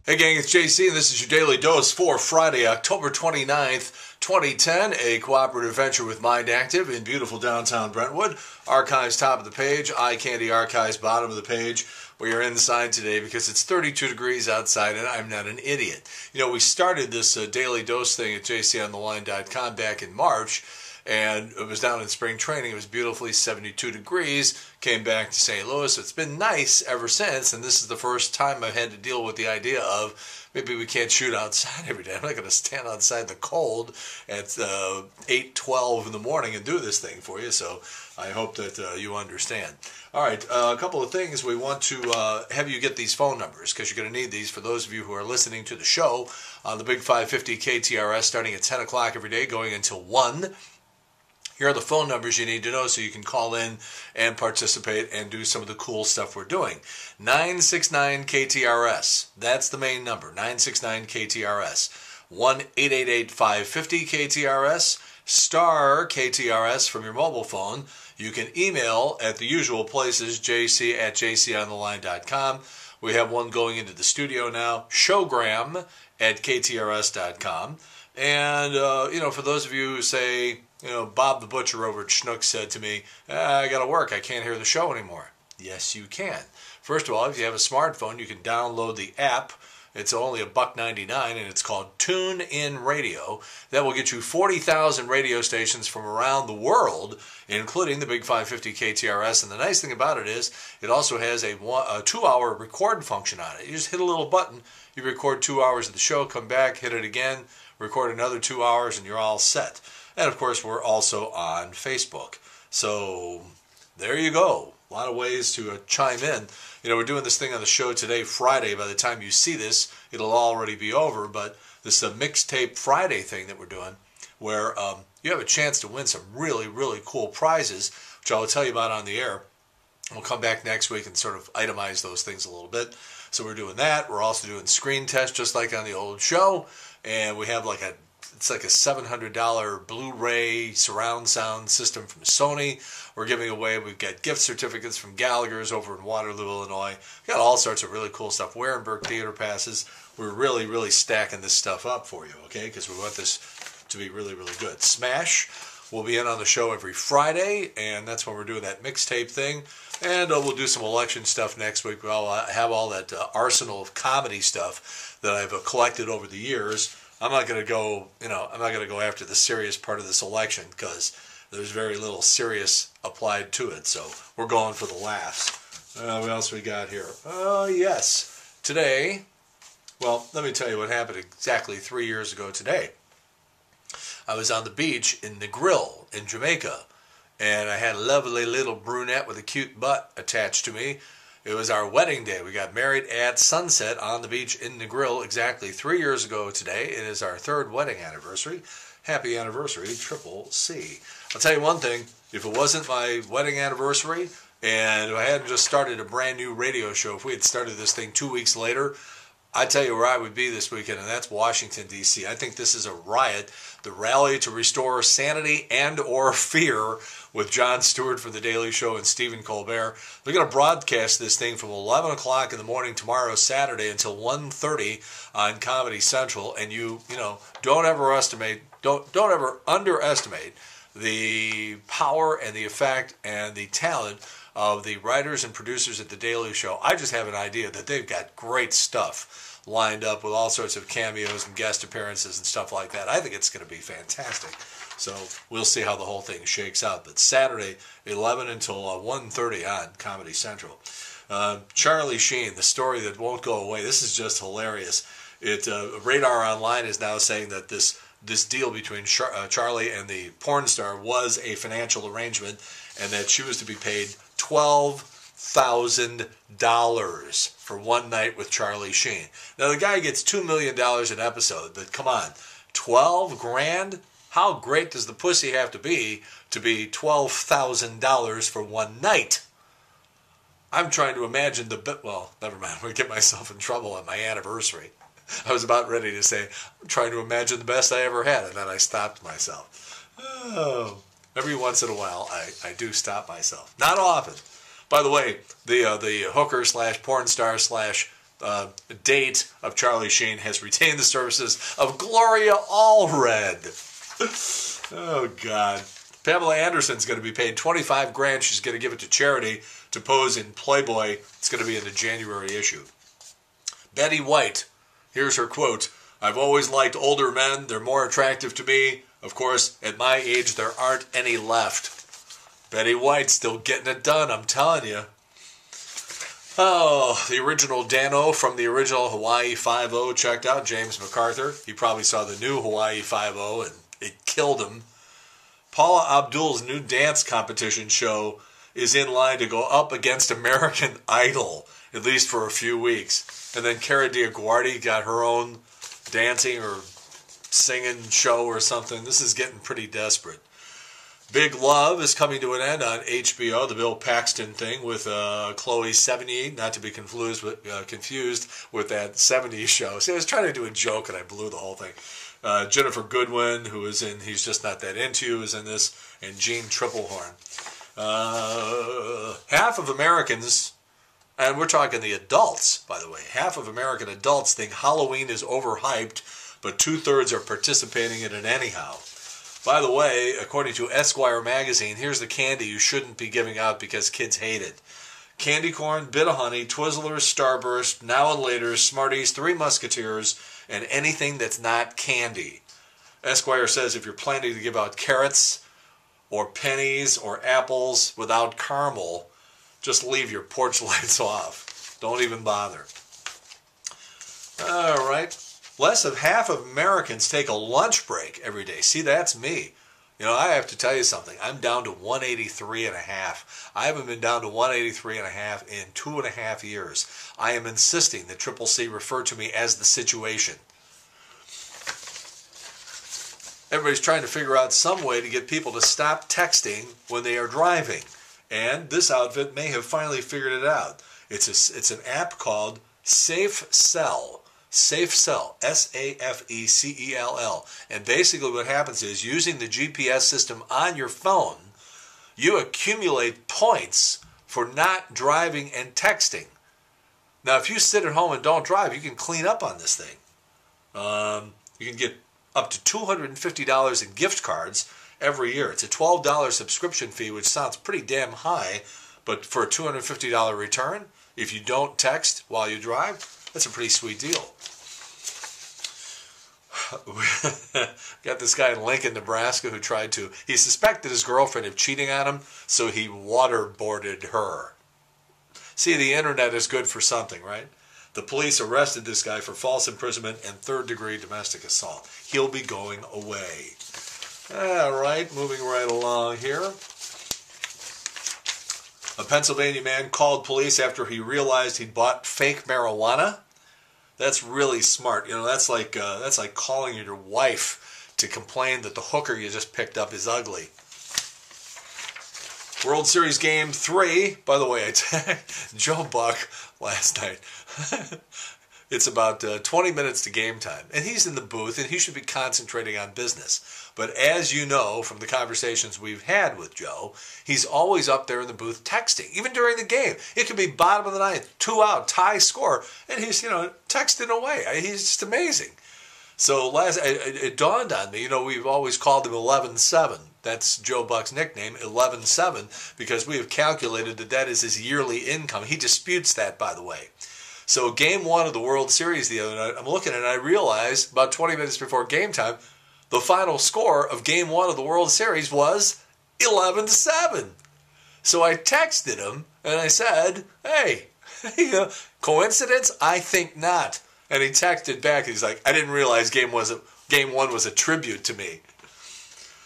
Hey gang, it's JC and this is your Daily Dose for Friday, October 29th, 2010, a cooperative venture with Mind Active in beautiful downtown Brentwood. Archives top of the page, Eye Candy Archives bottom of the page. We are inside today because it's 32 degrees outside and I'm not an idiot. You know, we started this Daily Dose thing at jc'sdailydose.com back in March. And it was down in spring training. It was beautifully 72 degrees. Came back to St. Louis. It's been nice ever since. And this is the first time I've had to deal with the idea of maybe we can't shoot outside every day. I'm not going to stand outside the cold at 8:12 in the morning and do this thing for you. So I hope that you understand. All right, a couple of things. We want to have you get these phone numbers because you're going to need these for those of you who are listening to the show on the Big 550 KTRS starting at 10 o'clock every day going until 1. Here are the phone numbers you need to know so you can call in and participate and do some of the cool stuff we're doing. 969-KTRS. That's the main number, 969-KTRS. 1-888-550-KTRS. Star KTRS from your mobile phone. You can email at the usual places, jc@jcontheline.com. We have one going into the studio now, showgram@ktrs.com. And, for those of you who say, Bob the Butcher over at Schnook said to me, I got to work. I can't hear the show anymore. Yes, you can. First of all, if you have a smartphone, you can download the app. It's only $1.99, and it's called TuneIn Radio. That will get you 40,000 radio stations from around the world, including the Big 550 KTRS. And the nice thing about it is it also has a 2-hour record function on it. You just hit a little button, you record 2 hours of the show, come back, hit it again, record another 2 hours, and you're all set. And, of course, we're also on Facebook. So there you go. A lot of ways to chime in. We're doing this thing on the show today, Friday. By the time you see this, it'll already be over. But this is a Mixtape Friday thing that we're doing where you have a chance to win some really, really cool prizes, which I'll tell you about on the air. We'll come back next week and sort of itemize those things a little bit. So we're doing that. We're also doing screen tests just like on the old show. And we have it's like a $700 Blu-ray surround sound system from Sony. We're giving away, we've got gift certificates from Gallagher's over in Waterloo, Illinois. We've got all sorts of really cool stuff. Warenberg Theater passes. We're really, really stacking this stuff up for you, okay? Because we want this to be really, really good. Smash will be in on the show every Friday, and that's when we're doing that mixtape thing. And we'll do some election stuff next week. I'll have all that arsenal of comedy stuff that I've collected over the years. I'm not going to go after the serious part of this election because there's very little serious applied to it. So we're going for the laughs. What else we got here? Oh, yes. Today, well, let me tell you what happened exactly 3 years ago today. I was on the beach in the Grill in Jamaica, and I had a lovely little brunette with a cute butt attached to me. It was our wedding day. We got married at sunset on the beach in the Grill exactly 3 years ago today. It is our 3rd wedding anniversary. Happy anniversary, Triple C. I'll tell you one thing. If it wasn't my wedding anniversary and I hadn't just started a brand new radio show, if we had started this thing 2 weeks later, I'd tell you where I would be this weekend, and that's Washington, D.C. I think this is a riot. The rally to restore sanity and or fear with Jon Stewart from The Daily Show and Stephen Colbert. They're going to broadcast this thing from 11 o'clock in the morning tomorrow, Saturday, until 1:30 on Comedy Central. And don't ever underestimate the power and the effect and the talent of the writers and producers at The Daily Show. I just have an idea that they've got great stuff lined up with all sorts of cameos and guest appearances and stuff like that. I think it's going to be fantastic. So we'll see how the whole thing shakes out. But Saturday, 11 until 1:30 on Comedy Central. Charlie Sheen, the story that won't go away. This is just hilarious. Radar Online is now saying that this deal between Charlie and the porn star was a financial arrangement and that she was to be paid $12,000 for one night with Charlie Sheen. Now the guy gets $2 million an episode, but come on, 12 grand? How great does the pussy have to be $12,000 for one night? I'm trying to imagine well, never mind, I'm going to get myself in trouble on my anniversary. I was about ready to say, I'm trying to imagine the best I ever had, and then I stopped myself. Oh, every once in a while, I do stop myself. Not often. By the way, the hooker slash porn star slash date of Charlie Sheen has retained the services of Gloria Allred. Oh, God. Pamela Anderson's going to be paid $25,000. She's going to give it to charity to pose in Playboy. It's going to be in the January issue. Betty White, here's her quote. "I've always liked older men. They're more attractive to me. Of course, at my age, there aren't any left." Betty White still getting it done, I'm telling you. Oh, the original Dano from the original Hawaii Five-0 checked out, James MacArthur. He probably saw the new Hawaii Five-0 and it killed him. Paula Abdul's new dance competition show is in line to go up against American Idol, at least for a few weeks. And then Cara DiGuardi got her own dancing or singing show or something. This is getting pretty desperate. Big Love is coming to an end on HBO, the Bill Paxton thing with Chloe Sevigny, not to be confused with that 70s show. See, I was trying to do a joke and I blew the whole thing. Jennifer Goodwin, who is in He's Just Not That Into You, is in this, and Jean Triplehorn. Half of Americans, and we're talking the adults, by the way, half of American adults think Halloween is overhyped, but 2/3 are participating in it anyhow. By the way, according to Esquire magazine, here's the candy you shouldn't be giving out because kids hate it. Candy corn, bit of honey, Twizzlers, Starburst, Now and Later, Smarties, Three Musketeers, and anything that's not candy. Esquire says if you're planning to give out carrots or pennies or apples without caramel, just leave your porch lights off. Don't even bother. All right. Less than half of Americans take a lunch break every day. See, that's me. You know, I have to tell you something. I'm down to 183.5. I haven't been down to 183.5 in 2.5 years. I am insisting that Triple C refer to me as the situation. Everybody's trying to figure out some way to get people to stop texting when they are driving. And this outfit may have finally figured it out. It's an app called SafeCell. SafeCell, SAFECELL. And basically what happens is, using the GPS system on your phone, you accumulate points for not driving and texting. Now, if you sit at home and don't drive, you can clean up on this thing. You can get up to $250 in gift cards every year. It's a $12 subscription fee, which sounds pretty damn high, but for a $250 return, if you don't text while you drive, that's a pretty sweet deal. Got this guy in Lincoln, Nebraska, who he suspected his girlfriend of cheating on him, so he waterboarded her. See, the internet is good for something, right? The police arrested this guy for false imprisonment and third-degree domestic assault. He'll be going away. All right, moving right along here. A Pennsylvania man called police after he realized he'd bought fake marijuana. That's really smart. You know, that's like calling your wife to complain that the hooker you just picked up is ugly. World Series Game 3. By the way, I tagged Joe Buck last night. It's about 20 minutes to game time, and he's in the booth, and he should be concentrating on business. But as you know from the conversations we've had with Joe, he's always up there in the booth texting, even during the game. It could be bottom of the ninth, 2 out, tie score, and he's, texting away. He's just amazing. So it dawned on me, we've always called him 11-7. That's Joe Buck's nickname, 11-7, because we have calculated that is his yearly income. He disputes that, by the way. So game 1 of the World Series the other night, I'm looking and I realized about 20 minutes before game time, the final score of game 1 of the World Series was 11-7. So I texted him and I said, hey, coincidence? I think not. And he texted back. He's like, I didn't realize game 1 was a tribute to me.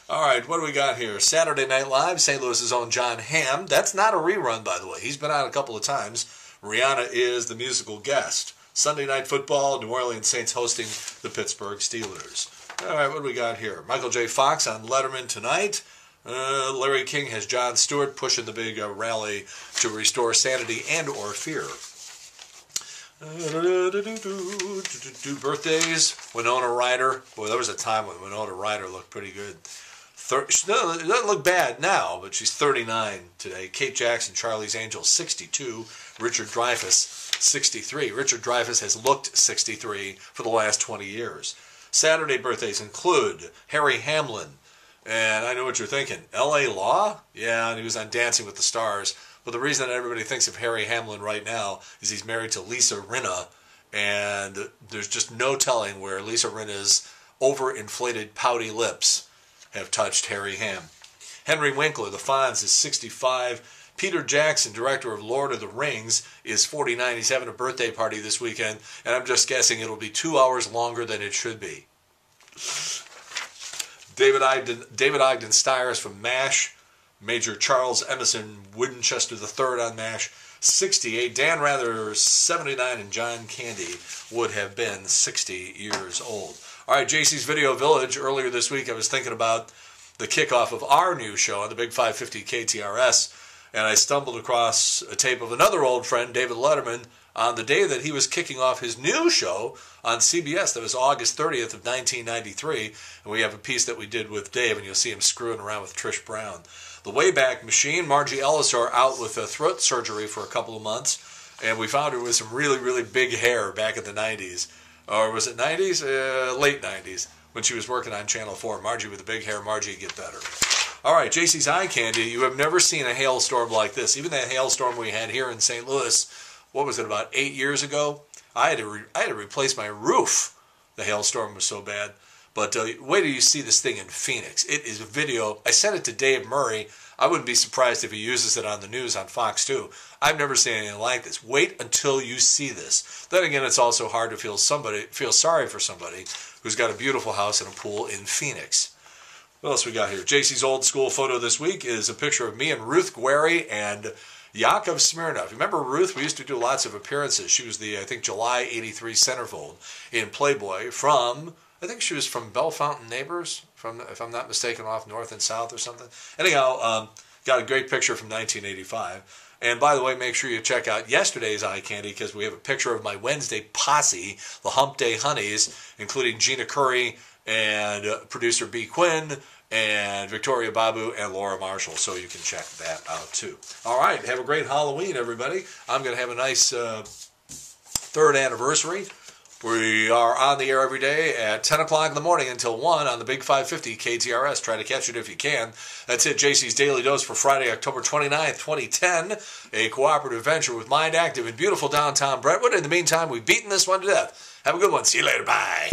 All right, what do we got here? Saturday Night Live, St. Louis's own John Hamm. That's not a rerun, by the way. He's been on a couple of times. Rihanna is the musical guest. Sunday Night Football, New Orleans Saints hosting the Pittsburgh Steelers. All right, what do we got here? Michael J. Fox on Letterman tonight. Larry King has Jon Stewart pushing the big rally to restore sanity and or fear. Birthdays, Winona Ryder. Boy, there was a time when Winona Ryder looked pretty good. It doesn't look bad now, but she's 39 today. Kate Jackson, Charlie's Angels, 62. Richard Dreyfuss, 63. Richard Dreyfuss has looked 63 for the last 20 years. Saturday birthdays include Harry Hamlin. And I know what you're thinking. L.A. Law? Yeah, and he was on Dancing with the Stars. But the reason that everybody thinks of Harry Hamlin right now is he's married to Lisa Rinna. And there's just no telling where Lisa Rinna's overinflated pouty lips have touched Harry Ham. Henry Winkler, the Fonz, is 65. Peter Jackson, director of Lord of the Rings, is 49. He's having a birthday party this weekend, and I'm just guessing it'll be 2 hours longer than it should be. David Ogden Stiers from MASH. Major Charles Emerson Winchester III on MASH, 68. Dan Rather, 79, and John Candy would have been 60 years old. All right, JC's Video Village. Earlier this week, I was thinking about the kickoff of our new show on the Big 550 KTRS, and I stumbled across a tape of another old friend, David Letterman, on the day that he was kicking off his new show on CBS. That was August 30th of 1993, and we have a piece that we did with Dave, and you'll see him screwing around with Trish Brown. The Wayback Machine, Margie Ellisor out with throat surgery for a couple of months, and we found her with some really, really big hair back in the 90s. Or was it 90s? Late 90s, when she was working on Channel 4. Margie with the big hair, Margie, get better. All right, JC's Eye Candy. You have never seen a hailstorm like this. Even that hailstorm we had here in St. Louis, what was it, about 8 years ago? I had to replace my roof. The hailstorm was so bad. But wait till you see this thing in Phoenix. It is a video. I sent it to Dave Murray. I wouldn't be surprised if he uses it on the news on Fox 2. I've never seen anything like this. Wait until you see this. Then again, it's also hard to feel sorry for somebody who's got a beautiful house and a pool in Phoenix. What else we got here? JC's old school photo this week is a picture of me and Ruth Gueri and Yakov Smirnov. Remember Ruth? We used to do lots of appearances. She was the, I think, July 83 centerfold in Playboy from... I think she was from Bell Fountain Neighbors, if I'm not mistaken, off North and South or something. Anyhow, got a great picture from 1985. And by the way, make sure you check out yesterday's Eye Candy because we have a picture of my Wednesday posse, the Hump Day Honeys, including Gina Curry and producer B. Quinn and Victoria Babu and Laura Marshall. So you can check that out too. All right, have a great Halloween, everybody. I'm going to have a nice third anniversary. We are on the air every day at 10 o'clock in the morning until 1 on the Big 550 KTRS. Try to catch it if you can. That's it, JC's Daily Dose for Friday, October 29th, 2010. A cooperative venture with Mind Active in beautiful downtown Brentwood. In the meantime, we've beaten this one to death. Have a good one. See you later. Bye.